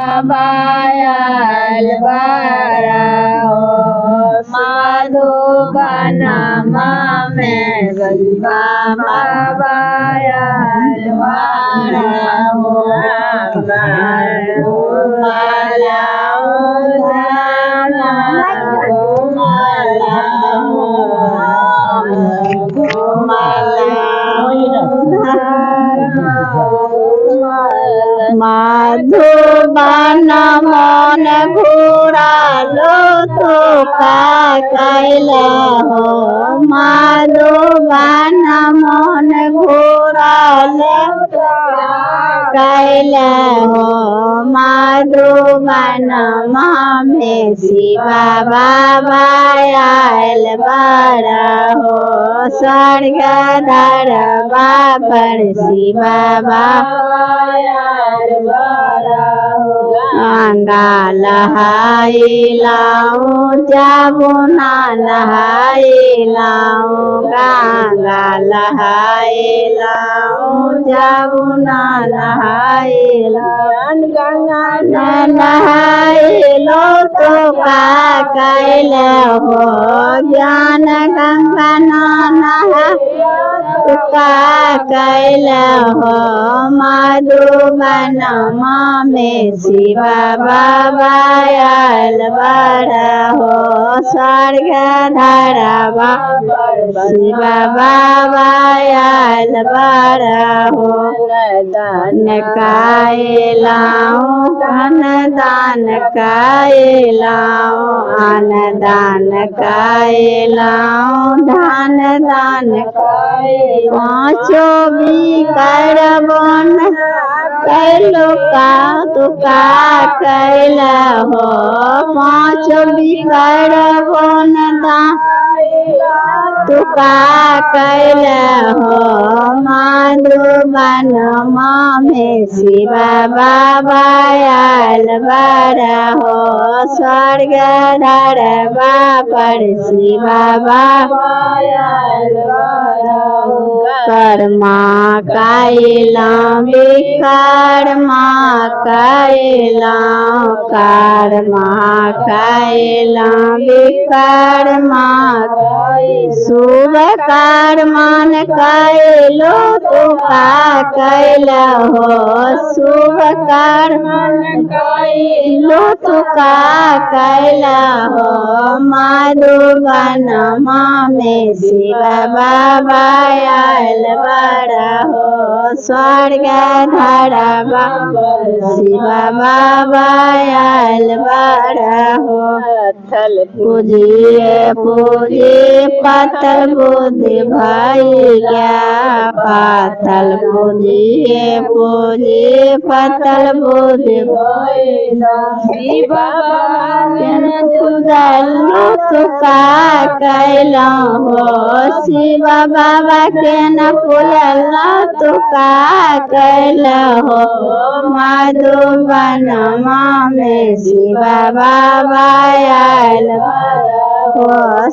बायल बारा हो मधुबन में बाबा बायल बारा हो मधुबन मन घुरालो तो का कैला हो मधुबन मन घुरालो कैला हो मधुबन में शिवा बाबा आयल बारा हो स्वर्ग धरवा पर शिवा बाबा आयल बारा हो गंगा लहाइलाऊं जमुना लहाइलाऊं गंगा लहाइलाऊं जमुना लहाइलाऊं गंगा लहाइलो तो का कैला हो ज्ञान गंगा नहा का कैला हो मधुबन में शिवा बाबा आयल बारा हो स्वर्ग धरवा शिवा बाबा आयल बारा हो दान कायलाऊं धन दान कायलाऊं अन दान कायलाऊं धन दान पाँचों भी करबन कैलो का तुका कैला हो पाँचों भी करबन तुका कैला हो मधुबन में शिवा बाबा आयल बारा हो स्वर्ग धरवा पर शिवा बाबा आयल बारा हो कर्मा कैलाऊं विकर्मा कैलाऊं कर्मा कैलाऊं विकर्मा शुभ कर्मन कैलो तुका कैला हो शुभ कर्मन कैलो तुका कैला हो मधुबन में शिवा बाबा आयल बारा हो स्वर्ग धरवा शिवा बाबा आयल बारा हो पत्थल पूजिए पूजिए पत्थल बुद्धि भाई क्या पत्थल पूजिए पूजिए पत्थल बुद्धि भाई शिवा बाबा तुका कैला हो शिवा बाबा के न पुलला तुका कैला हो मधुबन में शिवा बाबा आयल हो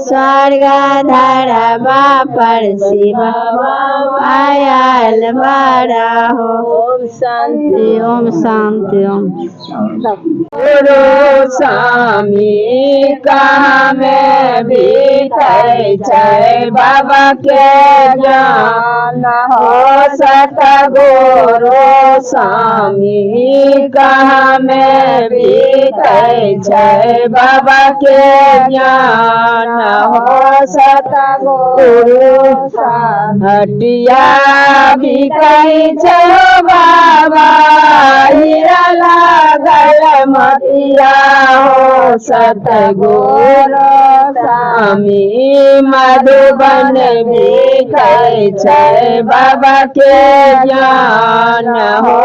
स्वर्ग धरवा पर शिवा बाबा आयल बारा हो ओम शांति ओम शांति ओम गुरु स्वामी कहाँ में बीते छै बाबा के ज्ञान हो सतगुरु स्वामी कहाँ में बीते छै बाबा के ज्ञान हो सतगुरु हटिया बिकै छै बाबा हीरा लागल मतिया हो सतगुरु स्वामी मधुबन बिकै छै बाबा के ज्ञान हो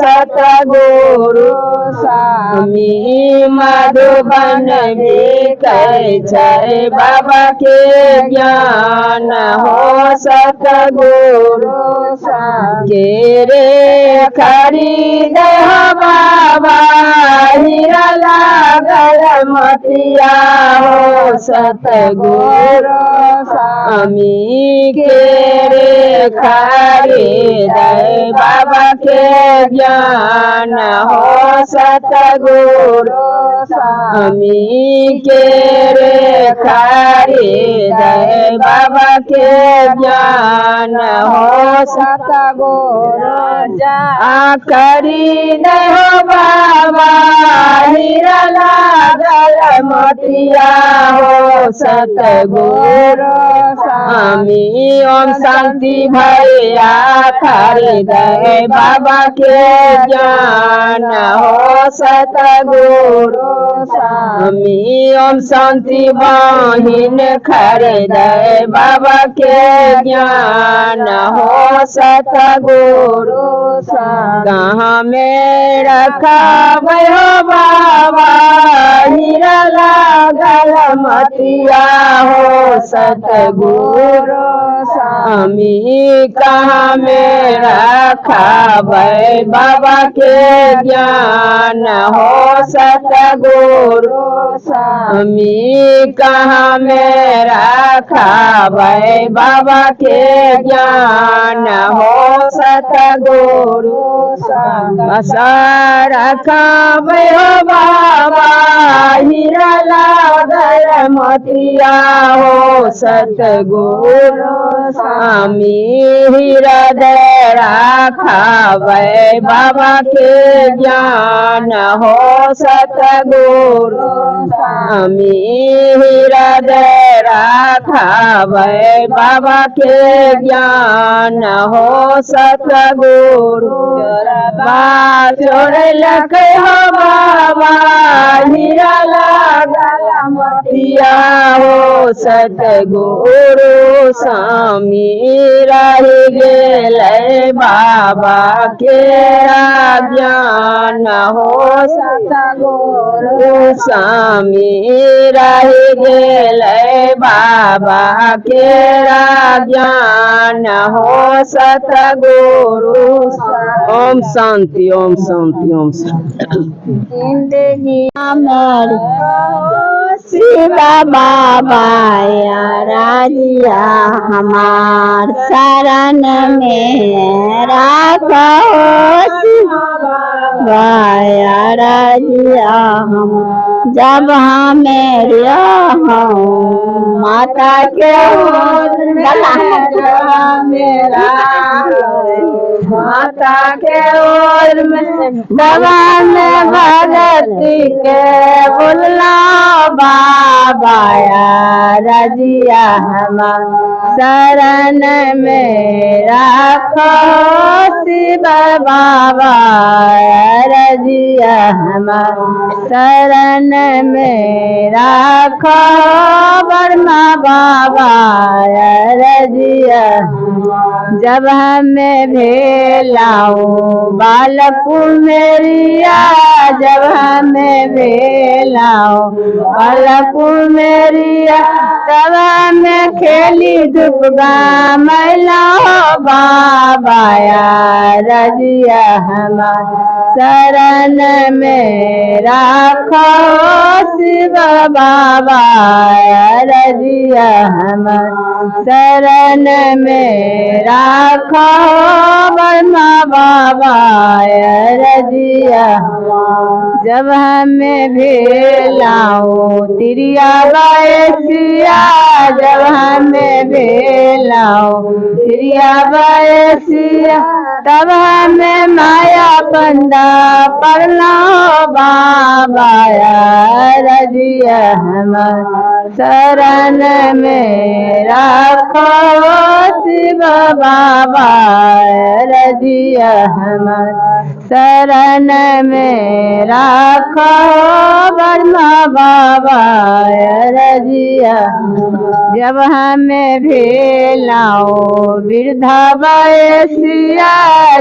सतगुरु स्वामी मधुबन बिकै छै बाबा के ज्ञान हो सतगुरु के रे खरीद बाबा हीरा लागल गलमतिया हो सतगुरु स्वामी के रे खरीदे बाबा के ज्ञान हो सतगुरु स्वामी के रे खरीदे बाबा के ज्ञान हो सतगुरु खरीदे हो बाबा हीरा लागल मोतिया हो सतगुरु स्वामी ओम शांति भैया खरीदे बाबा के ज्ञान हो सतगुरु स्वामी ओम शांति बहिन खरीदे बाबा के ज्ञान हो सतगुरु कहाँ में रखा भयो बाबा हीरा लागल मतिया हो सतगुरु स्वामी कहाँ में रखा भय बाबा के ज्ञान हो सतगुरु स्वामी कहाँ में रखा भय बाबा के ज्ञान हो सतगुरु रखा भयो बाबा हीरा लागल मोतिया हो सतगुरु स्वामी हीरा दे रखा भय बाबा के ज्ञान हो सतगुरु स्वामी हीरा दे रखा भय बाबा के ज्ञान हो सतगुरु चोर लख हो बाबा हीरा लागल मोतिया हो सतगुरु स्वामी रही गेल बाबा के ज्ञान हो सतगुरु स्वामी रही गेल बाबा के ज्ञान हो सतगुरु ओम शांति ओम शांति ओम शांति जिंदगी अमर शिवा बाबा राजिया हमार शरण में राखो शिवा राजिया हम जब हमें माता के मेरा माता के ओर में दवा में भगती के बोलना बाबा रजिया हम शरण में राखो शिव बाबा रजिया हम शरण में राखो वर्मा बाबा रजिया जब हमें भेलाओ बालकु मेरिया जब हमें भेलाओ बालकु मेरिया तब हमें खेली धूप मैला बाबा रजिया हमार शरण में राखो शिव बाबा रजिया हमार शरण में राखो वर्मा बाबा रजिया जब हमें भेलाओ तिरिया बयसिया जब हमें भेलाओ तिरिया बयसिया तब हमें माया पंदा पड़ना बाबा रजिया हमार शरण में राखो शिव बाबा रजिया हमार शरण में राखो वर्मा बाबा रजिया जब हमें भेलाओ वृद्धा बयसिया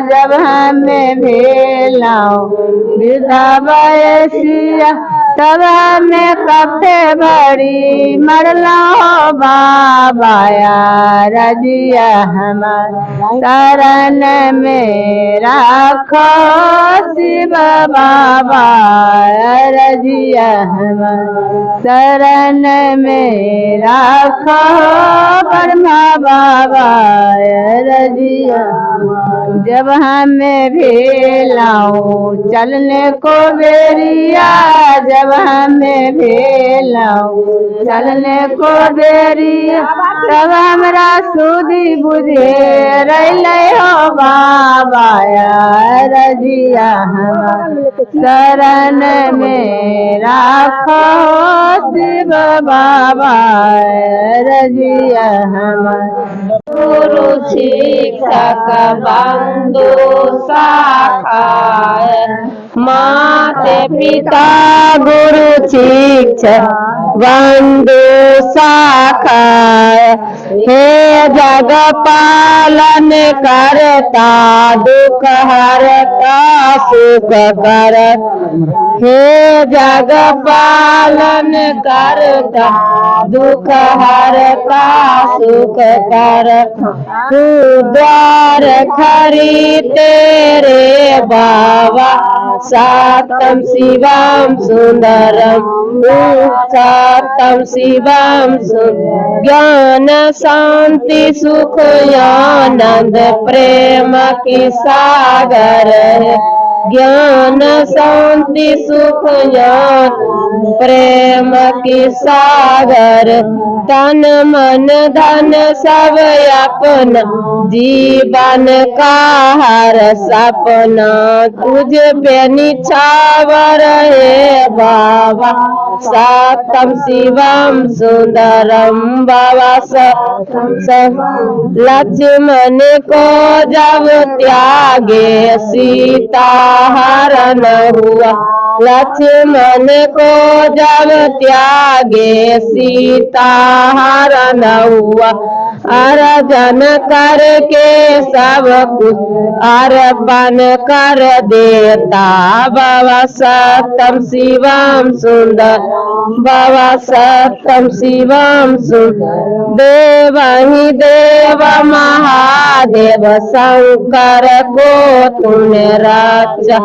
जब हमें भेलाओ वृद्धा बयसिया तब हमें कपे भरी मरला बाबा रजिया हमार शरण में राखो शिव बाबा रजिया हमार शरण में राखो ब्रह्मा बाबा रजिया। जब हमें भेलाऊं चलने को बेरिया, जब हमें भेलाऊं चलने को बेरिया, तब हमरा सुधी बुझे रैले हो बाबा रजिया हमार शरण में राखो शिव बाबा रजिया हमार। गुरु शिक्षक बंधु शाखा, माते पिता गुरु शिक्षक बंधु शाखा, हे जग पालन करता दुख हरता सुख करता, हे जग पालन करता दुख हरता सुख करता, तू द्वार खरी तेरे बाबा सत्यम शिवम सुंदरम, सत्यम शिवम सुंदरम, ज्ञान शांति सुख आनंद प्रेम की सागर है, ज्ञान शांति सुख प्रेम की सागर, तन मन धन सब अपना जीवन का हर सपना तुझ पे निछावर है बाबा सत्यम शिवम सुंदरम बाबा सत्यम। लक्ष्मण को जब त्यागे सीता हरण हुआ, लक्ष्मण को जब त्यागे सीता हरण हुआ, अर्जन करके सब कुछ अर्पण कर देता बाबा सत्यम शिवम सुंदर, बाबा सत्यम शिवम सुंदर। देव ही देव महादेव शंकर को तूने रचा,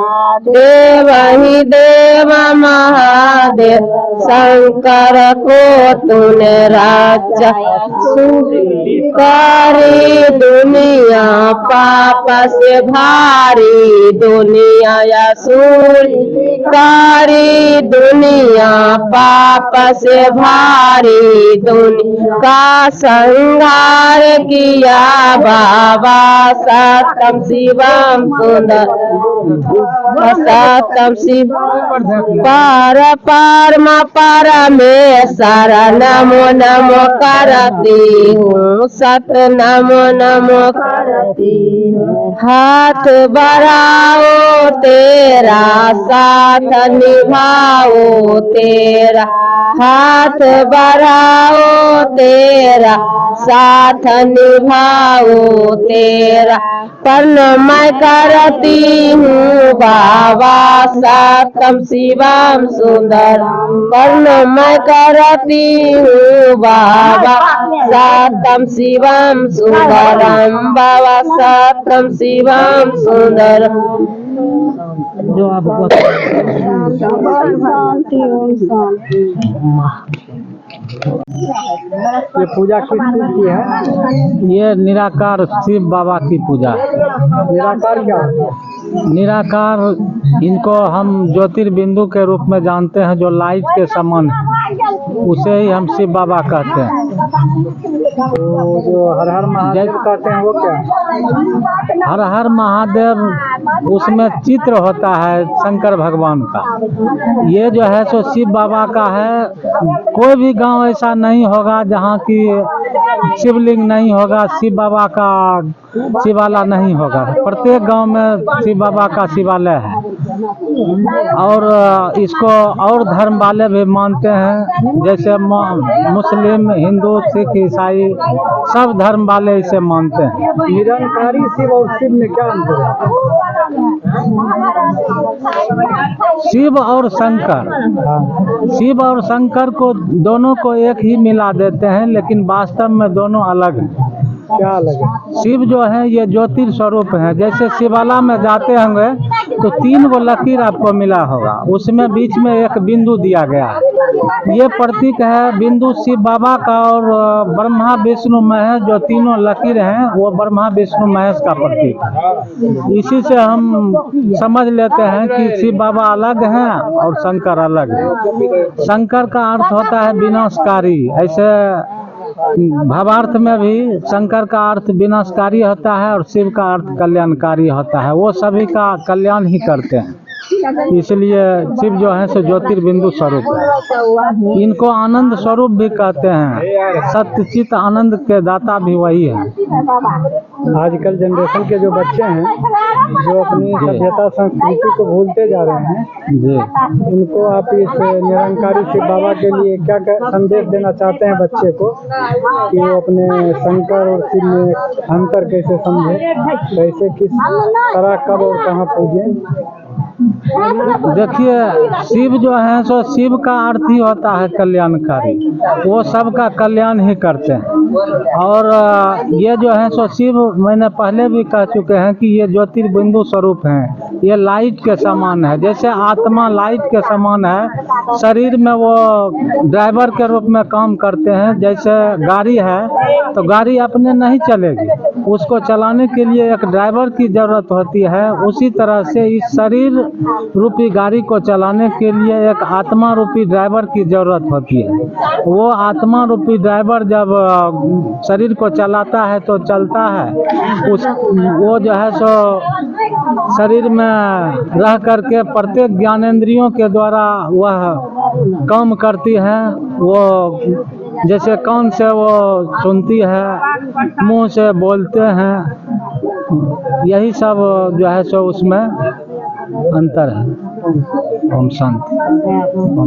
देव ही देव महादेव शंकर को तूने रचा, सारी दुनिया पाप से भारी दुनिया या सारी दुनिया पाप से भारी दुनिया का संहार किया बाबा सत्यम शिवम सुंदर, सत्यम शिव पार पार मा पारा में सारा नमो नमो करती हूँ, सत नमो नमो करती हूँ। हाथ बढ़ाओ तेरा साथ निभाओ तेरा, हाथ बढ़ाओ तेरा साथ निभाओ तेरा, प्रणम करती हूँ बाबा सत्यम शिवम सुंदर, प्रणम करती हूँ बाबा सत्यम शिवम सुंदरम, बाबा सत्यम शिवम सुंदर। जो आपको ये पूजा किस चीज की है? ये निराकार शिव बाबा की पूजा है। निराकार क्या होता है? निराकार इनको हम ज्योतिर्बिंदु के रूप में जानते हैं, जो लाइट के समान है, उसे ही हम शिव बाबा कहते हैं। तो जो हर हर महादेव कहते हैं वो क्या? हर हर महादेव उसमें चित्र होता है शंकर भगवान का। ये जो है सो शिव बाबा का है। कोई भी गांव ऐसा नहीं होगा जहाँ की शिवलिंग नहीं होगा, शिव बाबा का शिवालय नहीं होगा। प्रत्येक गांव में शिव बाबा का शिवालय है। और इसको और धर्म वाले भी मानते हैं, जैसे मुस्लिम, हिंदू, सिख, ईसाई सब धर्म वाले इसे मानते हैं। निरंकारी शिव और शिव में क्या अंतर है? शिव और शंकर, शिव और शंकर को दोनों को एक ही मिला देते हैं, लेकिन वास्तव में दोनों अलग हैं। क्या अलग है? शिव जो है ये ज्योतिर्स्वरूप है। जैसे शिवाला में जाते होंगे तो 3 गो लकीर आपको मिला होगा, उसमें बीच में एक बिंदु दिया गया है। ये प्रतीक है बिंदु शिव बाबा का, और ब्रह्मा विष्णु महेश जो तीनों लकीर हैं वो ब्रह्मा विष्णु महेश का प्रतीक है। इसी से हम समझ लेते हैं कि शिव बाबा अलग हैं और शंकर अलग है। शंकर का अर्थ होता है विनाशकारी, ऐसे भावार्थ में भी शंकर का अर्थ विनाशकारी होता है और शिव का अर्थ कल्याणकारी होता है। वो सभी का कल्याण ही करते हैं, इसलिए शिव जो है सो ज्योतिर्बिंदु स्वरूप है। इनको आनंद स्वरूप भी कहते हैं, सत्यचित आनंद के दाता भी वही है। आजकल जनरेशन के जो बच्चे हैं जो अपनी सभ्यता संस्कृति को भूलते जा रहे हैं, जी, उनको आप इस निरंकारी शिव बाबा के लिए क्या संदेश देना चाहते हैं बच्चे को, कि वो अपने शंकर और शिव में अंतर कैसे समझे, कैसे किस तरह कब और कहाँ पूजें? देखिए शिव जो है सो शिव का अर्थ ही होता है कल्याणकारी, वो सबका कल्याण ही करते हैं। और ये जो है सो शिव, मैंने पहले भी कह चुके हैं कि ये ज्योतिर्बिंदु स्वरूप हैं। ये लाइट के समान है, जैसे आत्मा लाइट के समान है, शरीर में वो ड्राइवर के रूप में काम करते हैं। जैसे गाड़ी है तो गाड़ी अपने नहीं चलेगी, उसको चलाने के लिए एक ड्राइवर की ज़रूरत होती है। उसी तरह से इस शरीर रूपी गाड़ी को चलाने के लिए एक आत्मा रूपी ड्राइवर की ज़रूरत होती है। वो आत्मा रूपी ड्राइवर जब शरीर को चलाता है तो चलता है, वो जो है सो शरीर में रह करके प्रत्येक ज्ञानेंद्रियों के द्वारा वह काम करती है। वो जैसे कान से वो सुनती है, मुंह से बोलते हैं, यही सब जो है सो उसमें अंतर है। ओम शांति।